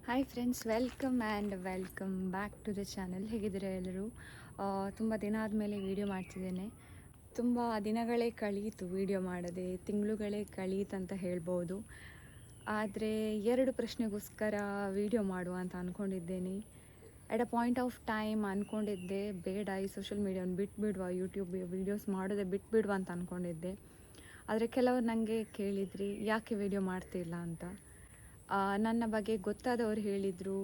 Hi friends, welcome back to the channel. ಹೇಗಿದ್ದೀರಾ ಎಲ್ಲರೂ? ತುಂಬ ದಿನ ಆದಮೇಲೆ ವೀಡಿಯೋ ಮಾಡ್ತಿದ್ದೇನೆ. ತುಂಬ ದಿನಗಳೇ ಕಳೀತು ವೀಡಿಯೋ ಮಾಡದೆ, ತಿಂಗಳುಗಳೇ ಕಳೀತಂತ ಹೇಳ್ಬೋದು. ಆದರೆ 2 ಪ್ರಶ್ನೆಗೋಸ್ಕರ ವೀಡಿಯೋ ಮಾಡುವ ಅಂತ ಅಂದ್ಕೊಂಡಿದ್ದೇನೆ. ಎಟ್ ಅ ಪಾಯಿಂಟ್ ಆಫ್ ಟೈಮ್ ಅಂದ್ಕೊಂಡಿದ್ದೆ, ಬೇಡ ಈ ಸೋಷಿಯಲ್ ಮೀಡಿಯಾವನ್ನು ಬಿಟ್ಬಿಡುವ, ಯೂಟ್ಯೂಬ್ ವೀಡಿಯೋಸ್ ಮಾಡೋದೇ ಬಿಟ್ಬಿಡುವ ಅಂತ ಅಂದ್ಕೊಂಡಿದ್ದೆ. ಆದರೆ ಕೆಲವರು ನನಗೆ ಕೇಳಿದ್ರಿ, ಯಾಕೆ ವೀಡಿಯೋ ಮಾಡ್ತಿಲ್ಲ ಅಂತ. ನನ್ನ ಬಗ್ಗೆ ಗೊತ್ತಾದವರು ಹೇಳಿದರು,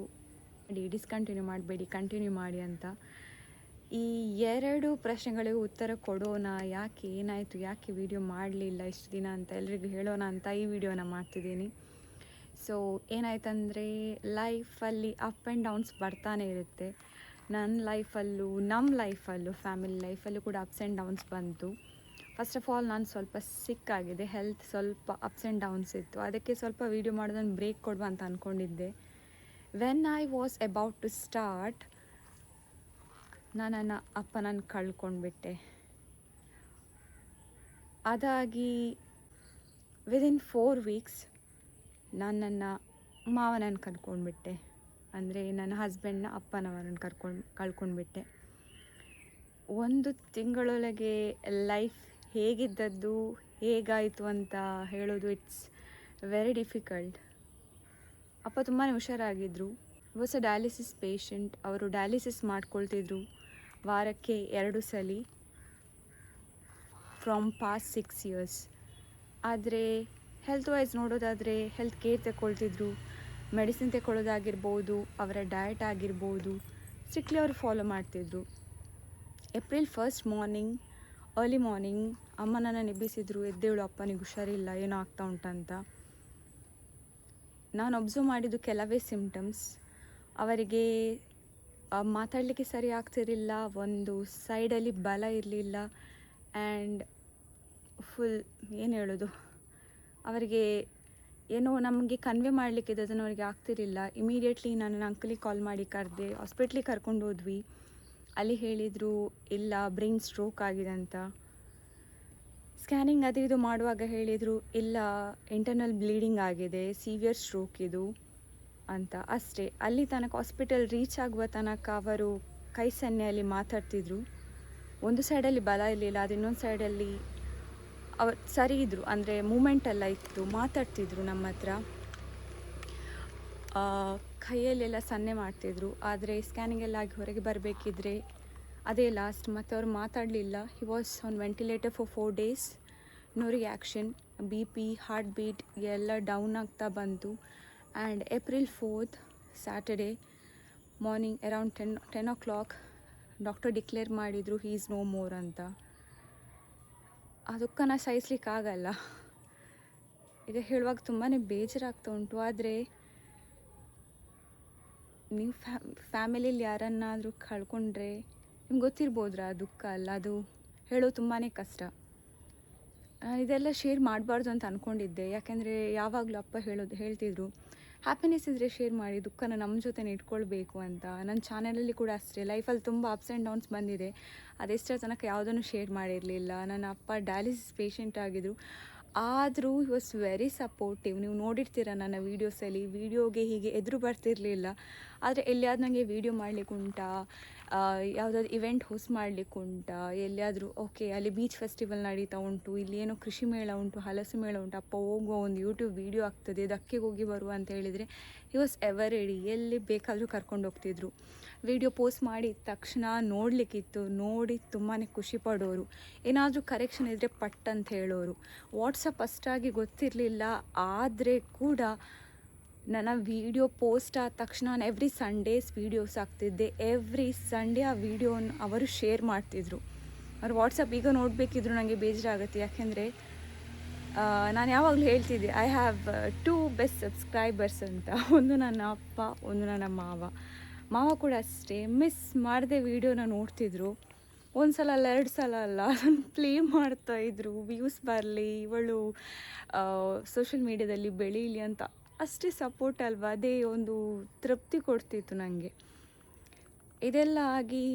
ಡಿಸ್ಕಂಟಿನ್ಯೂ ಮಾಡಬೇಡಿ, ಕಂಟಿನ್ಯೂ ಮಾಡಿ ಅಂತ. ಈ 2 ಪ್ರಶ್ನೆಗಳಿಗೂ ಉತ್ತರ ಕೊಡೋಣ. ಯಾಕೆ, ಏನಾಯಿತು, ಯಾಕೆ ವಿಡಿಯೋ ಮಾಡಲಿಲ್ಲ ಇಷ್ಟು ದಿನ ಅಂತ ಎಲ್ರಿಗೂ ಹೇಳೋಣ ಅಂತ ಈ ವಿಡಿಯೋನ ಮಾಡ್ತಿದ್ದೀನಿ. ಸೊ ಏನಾಯ್ತಂದರೆ, ಲೈಫಲ್ಲಿ ಅಪ್ ಆ್ಯಂಡ್ ಡೌನ್ಸ್ ಬರ್ತಾನೆ ಇರುತ್ತೆ. ನನ್ನ ಲೈಫಲ್ಲೂ, ನಮ್ಮ ಲೈಫಲ್ಲೂ, ಫ್ಯಾಮಿಲಿ ಲೈಫಲ್ಲೂ ಕೂಡ ಅಪ್ಸ್ ಆ್ಯಂಡ್ ಡೌನ್ಸ್ ಬಂತು. ಫಸ್ಟ್ ಆಫ್ ಆಲ್ ನಾನು ಸ್ವಲ್ಪ ಸಿಕ್ಕಾಗಿದೆ, ಹೆಲ್ತ್ ಸ್ವಲ್ಪ ಅಪ್ಸ್ ಆ್ಯಂಡ್ ಡೌನ್ಸ್ ಇತ್ತು. ಅದಕ್ಕೆ ಸ್ವಲ್ಪ ವೀಡಿಯೋ ಮಾಡೋದನ್ನು ಬ್ರೇಕ್ ಕೊಡುವ ಅಂತ ಅಂದ್ಕೊಂಡಿದ್ದೆ. When I was about to start, ನಾನು ನನ್ನ ಅಪ್ಪನನ್ನು ಕಳ್ಕೊಂಡ್ಬಿಟ್ಟೆ. ಅದಾಗಿ ವಿದಿನ್ 4 ವೀಕ್ಸ್ ನಾನು ನನ್ನ ಮಾವನನ್ನು ಕಳ್ಕೊಂಡ್ಬಿಟ್ಟೆ. ಅಂದರೆ ನನ್ನ ಹಸ್ಬೆಂಡ್ನ ಅಪ್ಪನವರನ್ನು ಕಳ್ಕೊಂಡ್ಬಿಟ್ಟೆ. 1 ತಿಂಗಳೊಳಗೆ ಲೈಫ್ ಹೇಗಿದ್ದದ್ದು, ಹೇಗಾಯಿತು ಅಂತ ಹೇಳೋದು ಇಟ್ಸ್ ವೆರಿ ಡಿಫಿಕಲ್ಟ್. ಅಪ್ಪ ತುಂಬಾ ಹುಷಾರಾಗಿದ್ದರು. Was a dialysis patient. ಅವರು ಡಯಾಲಿಸಿಸ್ ಮಾಡ್ಕೊಳ್ತಿದ್ರು ವಾರಕ್ಕೆ 2 ಸಲ ಫ್ರಮ್ ಪಾಸ್ಟ್ 6 ಇಯರ್ಸ್. ಆದರೆ ಹೆಲ್ತ್ ವೈಸ್ ನೋಡೋದಾದರೆ ಹೆಲ್ತ್ ಕೇರ್ ತಗೊಳ್ತಿದ್ರು. ಮೆಡಿಸಿನ್ ತಗೊಳ್ಳೋದಾಗಿರ್ಬೋದು, ಅವರ ಡಯಟ್ ಆಗಿರ್ಬೋದು ಸ್ಟ್ರಿಕ್ಟ್ಲಿ ಅವರು ಫಾಲೋ ಮಾಡ್ತಿದ್ರು. ಏಪ್ರಿಲ್ 1 ಮಾರ್ನಿಂಗ್, ಅರ್ಲಿ ಮಾರ್ನಿಂಗ್ ಅಮ್ಮನನ್ನು ನೆಬ್ಬಿಸಿದ್ರು, ಎದ್ದೇಳು ಅಪ್ಪನಿಗೆ ಹುಷಾರಿಲ್ಲ, ಏನೋ ಆಗ್ತಾ ಉಂಟಂತ. ನಾನು ಒಬ್ಸರ್ವ್ ಮಾಡಿದ್ದು ಕೆಲವೇ ಸಿಮ್ಟಮ್ಸ್. ಅವರಿಗೆ ಮಾತಾಡಲಿಕ್ಕೆ ಸರಿ ಆಗ್ತಿರಲಿಲ್ಲ, ಒಂದು ಸೈಡಲ್ಲಿ ಬಲ ಇರಲಿಲ್ಲ, ಆ್ಯಂಡ್ ಫುಲ್ ಏನು ಹೇಳೋದು, ಅವರಿಗೆ ಏನೋ ನಮಗೆ ಕನ್ವೆ ಮಾಡಲಿಕ್ಕೆ ಅದನ್ನು ಅವರಿಗೆ ಆಗ್ತಿರಲಿಲ್ಲ. ಇಮಿಡಿಯೇಟ್ಲಿ ನಾನು ನನ್ನ ಅಂಕಲಿಗೆ ಕಾಲ್ ಮಾಡಿ ಕರೆದೆ, ಹಾಸ್ಪಿಟ್ಲಿಗೆ ಕರ್ಕೊಂಡು ಹೋದ್ವಿ. ಅಲ್ಲಿ ಹೇಳಿದರು, ಇಲ್ಲ ಬ್ರೈನ್ ಸ್ಟ್ರೋಕ್ ಆಗಿದೆ ಅಂತ. ಸ್ಕ್ಯಾನಿಂಗ್ ಅದು ಇದು ಮಾಡುವಾಗ ಹೇಳಿದರು, ಇಲ್ಲ ಇಂಟರ್ನಲ್ ಬ್ಲೀಡಿಂಗ್ ಆಗಿದೆ, ಸಿವಿಯರ್ ಸ್ಟ್ರೋಕ್ ಇದು ಅಂತ. ಅಷ್ಟೇ. ಅಲ್ಲಿ ತನಕ ಹಾಸ್ಪಿಟಲ್ ರೀಚ್ ಆಗುವ ತನಕ ಅವರು ಕೈ ಸನ್ನೆಯಲ್ಲಿ ಮಾತಾಡ್ತಿದ್ರು. ಒಂದು ಸೈಡಲ್ಲಿ ಬಲ ಇರಲಿಲ್ಲ, ಅದು ಇನ್ನೊಂದು ಸೈಡಲ್ಲಿ ಅವರು ಸರಿ ಇದ್ದರು, ಅಂದರೆ ಮೂಮೆಂಟೆಲ್ಲ ಇತ್ತು, ಮಾತಾಡ್ತಿದ್ರು ನಮ್ಮ ಹತ್ರ. ಕೈಯಲ್ಲೆಲ್ಲ ಸನ್ನೆ ಮಾಡ್ತಿದ್ರು. ಆದರೆ ಸ್ಕ್ಯಾನಿಂಗ್ ಎಲ್ಲ ಆಗಿ ಹೊರಗೆ ಬರಬೇಕಿದ್ರೆ ಅದೇ ಲಾಸ್ಟ್. ಮತ್ತು ಅವ್ರು ಮಾತಾಡಲಿಲ್ಲ. He was on ventilator for 4 days. No reaction. BP, heart beat ಎಲ್ಲ ಡೌನ್ ಆಗ್ತಾ ಬಂತು. And April 4th Saturday morning around 10 o'clock doctor declare ಮಾಡಿದರು, ಹೀ ಈಸ್ ನೋ ಮೋರ್ ಅಂತ. ಆ ದುಃಖನ ಸಹಿಸ್ಲಿಕ್ಕಾಗಲ್ಲ. ಈಗ ಹೇಳುವಾಗ ತುಂಬಾ ಬೇಜಾರಾಗ್ತಾ ಉಂಟು. ಆದರೆ ನೀವು ಫ್ಯಾಮಿಲಿಯಲ್ಲಿ ಯಾರನ್ನಾದರೂ ಕಳ್ಕೊಂಡ್ರೆ ನಿಮ್ಗೆ ಗೊತ್ತಿರ್ಬೋದ್ರ ಆ ದುಃಖ ಅಲ್ಲ, ಅದು ಹೇಳೋದು ತುಂಬಾ ಕಷ್ಟ. ಇದೆಲ್ಲ ಶೇರ್ ಮಾಡಬಾರ್ದು ಅಂತ ಅಂದ್ಕೊಂಡಿದ್ದೆ. ಯಾಕೆಂದರೆ ಯಾವಾಗಲೂ ಅಪ್ಪ ಹೇಳ್ತಿದ್ರು, ಹ್ಯಾಪಿನೆಸ್ ಇದ್ದರೆ ಶೇರ್ ಮಾಡಿ, ದುಃಖನ ನಮ್ಮ ಜೊತೆ ಇಟ್ಕೊಳ್ಬೇಕು ಅಂತ. ನನ್ನ ಚಾನಲಲ್ಲಿ ಕೂಡ ಅಷ್ಟೇ, ಲೈಫಲ್ಲಿ ತುಂಬ ಅಪ್ಸ್ ಆ್ಯಂಡ್ ಡೌನ್ಸ್ ಬಂದಿದೆ. ಅದೆಷ್ಟರ ತನಕ ಯಾವುದನ್ನು ಶೇರ್ ಮಾಡಿರಲಿಲ್ಲ. ನನ್ನ ಅಪ್ಪ ಡಯಾಲಿಸಿಸ್ ಪೇಷಂಟ್ ಆಗಿದ್ದರು, ಆದರೂ ಹಿ ವಾಸ್ ವೆರಿ ಸಪೋರ್ಟಿವ್. ನೀವು ನೋಡಿರ್ತೀರ ನನ್ನ ವೀಡಿಯೋಸಲ್ಲಿ, ವೀಡಿಯೋಗೆ ಹೀಗೆ ಎದುರು ಬರ್ತಿರಲಿಲ್ಲ. ಆದರೆ ಎಲ್ಲಿಯಾದ್ರೂ ನನಗೆ ವೀಡಿಯೋ ಮಾಡಲಿಕ್ಕೆ ಉಂಟಾ, ಯಾವುದಾದ್ರು ಇವೆಂಟ್ ಹೋಸ್ಟ್ ಮಾಡಲಿಕ್ಕೆ ಉಂಟಾ, ಎಲ್ಲಿಯಾದರೂ ಓಕೆ ಅಲ್ಲಿ ಬೀಚ್ ಫೆಸ್ಟಿವಲ್ ನಡೀತಾ ಉಂಟು, ಇಲ್ಲಿ ಏನೋ ಕೃಷಿ ಮೇಳ ಉಂಟು, ಹಲಸು ಮೇಳ ಉಂಟು, ಅಪ್ಪ ಹೋಗುವ ಒಂದು ಯೂಟ್ಯೂಬ್ ವೀಡಿಯೋ ಆಗ್ತದೆ, ಇದಕ್ಕೆ ಹೋಗಿ ಬರುವ ಅಂತ ಹೇಳಿದರೆ ಹಿ ವಾಸ್ ಎವರ್ ರೆಡಿ. ಎಲ್ಲಿ ಬೇಕಾದರೂ ಕರ್ಕೊಂಡು ಹೋಗ್ತಿದ್ರು. ವೀಡಿಯೋ ಪೋಸ್ಟ್ ಮಾಡಿದ ತಕ್ಷಣ ನೋಡಲಿಕ್ಕಿತ್ತು, ನೋಡಿ ತುಂಬಾ ಖುಷಿ ಪಡೋರು. ಏನಾದರೂ ಕರೆಕ್ಷನ್ ಇದ್ದರೆ ಪಟ್ ಅಂತ ಹೇಳೋರು. ವಾಟ್ಸಪ್ ಅಷ್ಟಾಗಿ ಗೊತ್ತಿರಲಿಲ್ಲ, ಆದರೆ ಕೂಡ ನನ್ನ ವೀಡಿಯೋ ಪೋಸ್ಟ್ ಆದ ತಕ್ಷಣ ನಾನು ಎವ್ರಿ ಸಂಡೇಸ್ ವೀಡಿಯೋಸ್ ಹಾಕ್ತಿದ್ದೆ. ಎವ್ರಿ ಸಂಡೇ ಆ ವೀಡಿಯೋನ ಅವರು ಶೇರ್ ಮಾಡ್ತಿದ್ರು. ಅವ್ರು ವಾಟ್ಸಪ್ ಈಗ ನೋಡಬೇಕಿದ್ರು ನನಗೆ ಬೇಜಾರಾಗುತ್ತೆ. ಯಾಕೆಂದರೆ ನಾನು ಯಾವಾಗಲೂ ಹೇಳ್ತಿದ್ದೆ, ಐ ಹ್ಯಾವ್ 2 ಬೆಸ್ಟ್ ಸಬ್ಸ್ಕ್ರೈಬರ್ಸ್ ಅಂತ. ಒಂದು ನನ್ನ ಅಪ್ಪ, ಒಂದು ನನ್ನ ಮಾವ ಕೂಡ ಅಷ್ಟೇ. ಮಿಸ್ ಮಾಡದೆ ವೀಡಿಯೋನ ನೋಡ್ತಿದ್ರು. 1 ಸಲ ಅಲ್ಲ, 2 ಸಲ ಅಲ್ಲ, ಅದನ್ನು ಪ್ಲೇ ಮಾಡ್ತಾಯಿದ್ರು. ವ್ಯೂಸ್ ಬರಲಿ, ಇವಳು ಸೋಷಿಯಲ್ ಮೀಡ್ಯಾದಲ್ಲಿ ಬೆಳೀಲಿ ಅಂತ. ಅಷ್ಟೇ ಸಪೋರ್ಟ್ ಅಲ್ವಾ, ಅದೇ ಒಂದು ತೃಪ್ತಿ ಕೊಡ್ತಿತ್ತು ನನಗೆ. ಇದೆಲ್ಲ ಆಗಿ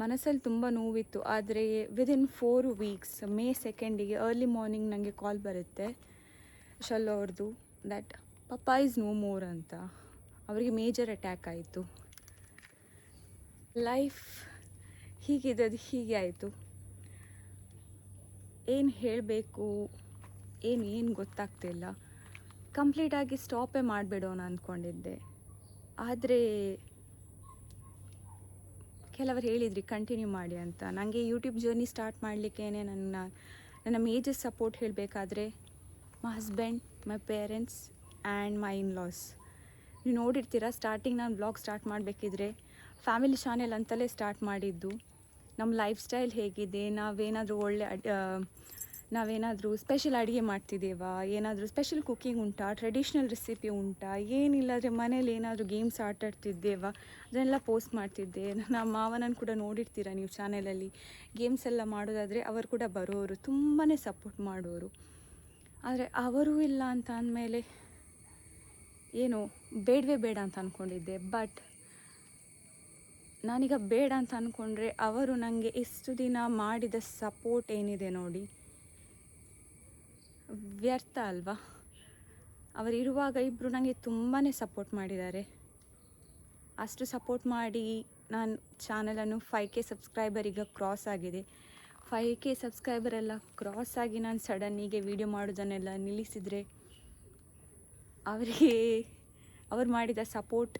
ಮನಸ್ಸಲ್ಲಿ ತುಂಬ ನೋವಿತ್ತು. ಆದರೆ ವಿದಿನ್ 4 ವೀಕ್ಸ್ ಮೇ 2ಗೆ ಅರ್ಲಿ ಮಾರ್ನಿಂಗ್ ನನಗೆ ಕಾಲ್ ಬರುತ್ತೆ ಶಲ್ಲು ಅವ್ರದ್ದು, that papa is no more ಅಂತ. ಅವರಿಗೆ ಮೇಜರ್ ಅಟ್ಯಾಕ್ ಆಯಿತು. ಲೈಫ್ ಹೀಗಿದ್ದದು ಹೀಗೆ ಆಯಿತು. ಏನು ಹೇಳಬೇಕು ಏನು ಗೊತ್ತಾಗ್ತಿಲ್ಲ. ಕಂಪ್ಲೀಟಾಗಿ ಸ್ಟಾಪೇ ಮಾಡಿಬಿಡೋಣ ಅಂದ್ಕೊಂಡಿದ್ದೆ. ಆದರೆ ಕೆಲವರು ಹೇಳಿದ್ರಿ ಕಂಟಿನ್ಯೂ ಮಾಡಿ ಅಂತ. ನನಗೆ ಯೂಟ್ಯೂಬ್ ಜರ್ನಿ ಸ್ಟಾರ್ಟ್ ಮಾಡಲಿಕ್ಕೇ ನನ್ನ ಮೇಜರ್ ಸಪೋರ್ಟ್ ಹೇಳಬೇಕಾದ್ರೆ my husband, my parents and my in-laws. ನೀವು ನೋಡಿರ್ತೀರ, ಸ್ಟಾರ್ಟಿಂಗ್ ನಾನು ಬ್ಲಾಗ್ ಸ್ಟಾರ್ಟ್ ಮಾಡಬೇಕಿದ್ರೆ ಫ್ಯಾಮಿಲಿ ಚಾನೆಲ್ ಅಂತಲೇ ಸ್ಟಾರ್ಟ್ ಮಾಡಿದ್ದು. ನಮ್ಮ ಲೈಫ್ ಸ್ಟೈಲ್ ಹೇಗಿದೆ, ನಾವೇನಾದರೂ ಸ್ಪೆಷಲ್ ಅಡುಗೆ ಮಾಡ್ತಿದ್ದೇವಾ, ಏನಾದರೂ ಸ್ಪೆಷಲ್ ಕುಕ್ಕಿಂಗ್ ಉಂಟಾ, ಟ್ರೆಡಿಷ್ನಲ್ ರೆಸಿಪಿ ಉಂಟಾ, ಏನಿಲ್ಲದ್ರೆ ಮನೇಲಿ ಏನಾದರೂ ಗೇಮ್ಸ್ ಆಟಾಡ್ತಿದ್ದೇವಾ, ಅದನ್ನೆಲ್ಲ ಪೋಸ್ಟ್ ಮಾಡ್ತಿದ್ದೆ. ನನ್ನ ಮಾವನನ್ನು ಕೂಡ ನೋಡಿರ್ತೀರ ನೀವು ಚಾನೆಲಲ್ಲಿ. ಗೇಮ್ಸ್ ಎಲ್ಲ ಮಾಡೋದಾದರೆ ಅವರು ಕೂಡ ಬರೋರು, ತುಂಬಾ ಸಪೋರ್ಟ್ ಮಾಡೋರು. ಆದರೆ ಅವರೂ ಇಲ್ಲ ಅಂತ ಅಂದಮೇಲೆ ಏನು ಬೇಡವೇ ಬೇಡ ಅಂತ ಅಂದ್ಕೊಂಡಿದ್ದೆ. ಬಟ್ ನಾನೀಗ ಬೇಡ ಅಂತ ಅಂದ್ಕೊಂಡ್ರೆ ಅವರು ನನಗೆ ಇಷ್ಟು ದಿನ ಮಾಡಿದ ಸಪೋರ್ಟ್ ಏನಿದೆ ನೋಡಿ, ವ್ಯರ್ಥ ಅಲ್ವಾ? ಅವರಿರುವಾಗ ಇಬ್ಬರು ನನಗೆ ತುಂಬಾ ಸಪೋರ್ಟ್ ಮಾಡಿದ್ದಾರೆ. ಅಷ್ಟು ಸಪೋರ್ಟ್ ಮಾಡಿ ನಾನು ಚಾನಲನ್ನು 5K ಸಬ್ಸ್ಕ್ರೈಬರ್ ಈಗ ಕ್ರಾಸ್ ಆಗಿದೆ. 5K ಸಬ್ಸ್ಕ್ರೈಬರ್ ಎಲ್ಲ ಕ್ರಾಸ್ ಆಗಿ ನಾನು ಸಡನ್ನಿಗೆ ವೀಡಿಯೋ ಮಾಡೋದನ್ನೆಲ್ಲ ನಿಲ್ಲಿಸಿದರೆ ಅವ್ರು ಮಾಡಿದ ಸಪೋರ್ಟ್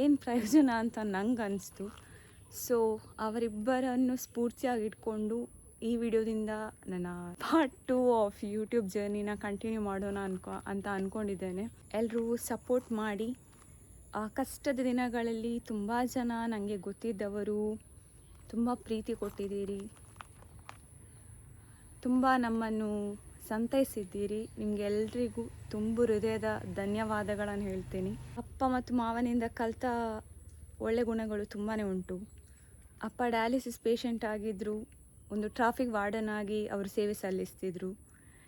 ಏನು ಪ್ರಯೋಜನ ಅಂತ ನಂಗೆ ಅನಿಸ್ತು. ಸೊ ಅವರಿಬ್ಬರನ್ನು ಸ್ಫೂರ್ತಿಯಾಗಿ ಇಟ್ಕೊಂಡು ಈ ವಿಡಿಯೋದಿಂದ ನನ್ನ ಪಾರ್ಟ್ 2 ಆಫ್ ಯೂಟ್ಯೂಬ್ ಜರ್ನಿನ ಕಂಟಿನ್ಯೂ ಮಾಡೋಣ ಅಂತ ಅಂದ್ಕೊಂಡಿದ್ದೇನೆ. ಎಲ್ಲರೂ ಸಪೋರ್ಟ್ ಮಾಡಿ. ಕಷ್ಟದ ದಿನಗಳಲ್ಲಿ ತುಂಬ ಜನ ನನಗೆ ಗೊತ್ತಿದ್ದವರು ತುಂಬ ಪ್ರೀತಿ ಕೊಟ್ಟಿದ್ದೀರಿ, ತುಂಬ ನಮ್ಮನ್ನು ಸಂತೈಸಿದ್ದೀರಿ. ನಿಮಗೆಲ್ರಿಗೂ ತುಂಬ ಹೃದಯದ ಧನ್ಯವಾದಗಳನ್ನು ಹೇಳ್ತೀನಿ. ಅಪ್ಪ ಮತ್ತು ಮಾವನಿಂದ ಕಲಿತ ಒಳ್ಳೆ ಗುಣಗಳು ತುಂಬಾ ಉಂಟು. ಅಪ್ಪ ಡಯಾಲಿಸಿಸ್ ಪೇಷಂಟ್ ಆಗಿದ್ದರು, ಒಂದು ಟ್ರಾಫಿಕ್ ವಾರ್ಡನ್ ಆಗಿ ಅವರು ಸೇವೆ ಸಲ್ಲಿಸ್ತಿದ್ರು.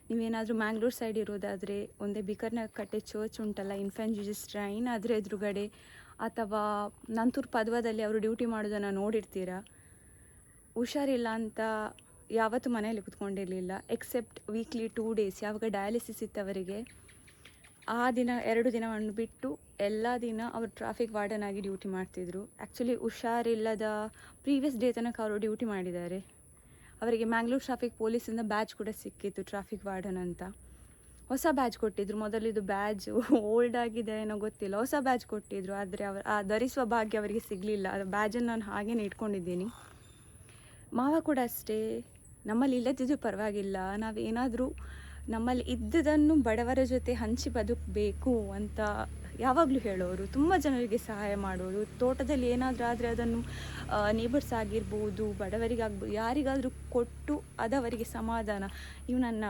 ನೀವೇನಾದರೂ ಮ್ಯಾಂಗ್ಳೂರ್ ಸೈಡ್ ಇರೋದಾದರೆ ಒಂದೇ ಬಿಕರ್ನಕಟ್ಟೆ ಚರ್ಚ್ ಉಂಟಲ್ಲ, ಇನ್ಫ್ಯಾಂಟ್ ಜೀಸಸ್ ಟ್ರೈನ್ ಅದರ ಎದುರುಗಡೆ, ಅಥವಾ ನಂತೂರು ಪದ್ವದಲ್ಲಿ ಅವರು ಡ್ಯೂಟಿ ಮಾಡೋದನ್ನು ನೋಡಿರ್ತೀರ. ಹುಷಾರಿಲ್ಲ ಅಂತ ಯಾವತ್ತೂ ಮನೆಯಲ್ಲಿ ಕೂತ್ಕೊಂಡಿರಲಿಲ್ಲ, ಎಕ್ಸೆಪ್ಟ್ ವೀಕ್ಲಿ 2 ಡೇಸ್ ಯಾವಾಗ ಡಯಾಲಿಸಿಸ್ ಇತ್ತವರಿಗೆ. ಆ ದಿನ 2 ದಿನವನ್ನು ಬಿಟ್ಟು ಎಲ್ಲ ದಿನ ಅವರು ಟ್ರಾಫಿಕ್ ವಾರ್ಡನ್ ಆಗಿ ಡ್ಯೂಟಿ ಮಾಡ್ತಿದ್ರು. ಆ್ಯಕ್ಚುಲಿ ಹುಷಾರಿಲ್ಲದ ಪ್ರೀವಿಯಸ್ ಡೇ ತನಕ ಅವರು ಡ್ಯೂಟಿ ಮಾಡಿದ್ದಾರೆ. ಅವರಿಗೆ ಮ್ಯಾಂಗ್ಳೂರ್ ಟ್ರಾಫಿಕ್ ಪೊಲೀಸಿಂದ ಬ್ಯಾಚ್ ಕೂಡ ಸಿಕ್ಕಿತ್ತು, ಟ್ರಾಫಿಕ್ ವಾರ್ಡನ್ ಅಂತ. ಹೊಸ ಬ್ಯಾಚ್ ಕೊಟ್ಟಿದ್ರು. ಮೊದಲಿದು ಬ್ಯಾಜ್ ಓಲ್ಡ್ ಆಗಿದೆ ಏನೋ ಗೊತ್ತಿಲ್ಲ, ಹೊಸ ಬ್ಯಾಚ್ ಕೊಟ್ಟಿದ್ರು. ಆದರೆ ಆ ಧರಿಸುವ ಭಾಗ್ಯ ಅವರಿಗೆ ಸಿಗಲಿಲ್ಲ. ಆ ಬ್ಯಾಜನ್ನು ನಾನು ಹಾಗೇ ಇಟ್ಕೊಂಡಿದ್ದೀನಿ. ಮಾವ ಕೂಡ ಅಷ್ಟೇ, ನಮ್ಮಲ್ಲಿ ಇಲ್ಲದಿದ್ದು ಪರವಾಗಿಲ್ಲ, ನಾವೇನಾದರೂ ನಮ್ಮಲ್ಲಿ ಇದ್ದದನ್ನು ಬಡವರ ಜೊತೆ ಹಂಚಿ ಬದುಕಬೇಕು ಅಂತ ಯಾವಾಗಲೂ ಹೇಳೋರು. ತುಂಬ ಜನರಿಗೆ ಸಹಾಯ ಮಾಡೋರು. ತೋಟದಲ್ಲಿ ಏನಾದರೂ ಆದರೆ ಅದನ್ನು ನೇಬರ್ಸ್ ಆಗಿರ್ಬೋದು, ಬಡವರಿಗಾಗ್ಬೋದು, ಯಾರಿಗಾದರೂ ಕೊಟ್ಟು ಅದವರಿಗೆ ಸಮಾಧಾನ. ನೀವು ನನ್ನ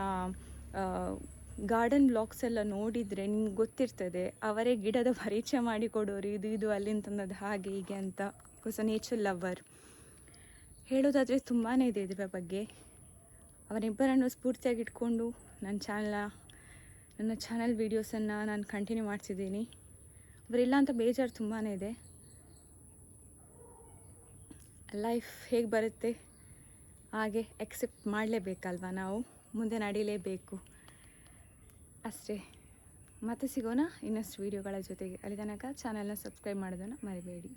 ಗಾರ್ಡನ್ ಬ್ಲಾಗ್ಸ್ ಎಲ್ಲ ನೋಡಿದರೆ ನಿಮ್ಗೆ ಗೊತ್ತಿರ್ತದೆ, ಅವರೇ ಗಿಡದ ಪರಿಚಯ ಮಾಡಿಕೊಡೋರು, ಇದು ಅಲ್ಲಿಂದ ತಂದದ್ದು ಹಾಗೆ ಹೀಗೆ ಅಂತ. Because nature lover. ಹೇಳೋದಾದರೆ ತುಂಬಾ ಇದೆ ಇದರ ಬಗ್ಗೆ. ಅವರಿಬ್ಬರನ್ನು ಸ್ಫೂರ್ತಿಯಾಗಿ ಇಟ್ಕೊಂಡು ನನ್ನ ಚಾನಲ್ ವೀಡಿಯೋಸನ್ನು ನಾನು ಕಂಟಿನ್ಯೂ ಮಾಡ್ತಿದ್ದೀನಿ. ಅವರಿಲ್ಲ ಅಂತ ಬೇಜಾರು ತುಂಬಾ ಇದೆ. ಲೈಫ್ ಹೇಗೆ ಬರುತ್ತೆ ಹಾಗೆ ಎಕ್ಸೆಪ್ಟ್ ಮಾಡಲೇಬೇಕಲ್ವ, ನಾವು ಮುಂದೆ ನಡೀಲೇಬೇಕು ಅಷ್ಟೇ. ಮತ್ತೆ ಸಿಗೋಣ ಇನ್ನಷ್ಟು ವೀಡಿಯೋಗಳ ಜೊತೆಗೆ. ಅಲ್ಲಿ ತನಕ ಚಾನಲ್ನ ಸಬ್ಸ್ಕ್ರೈಬ್ ಮಾಡೋದನ್ನು ಮರಿಬೇಡಿ.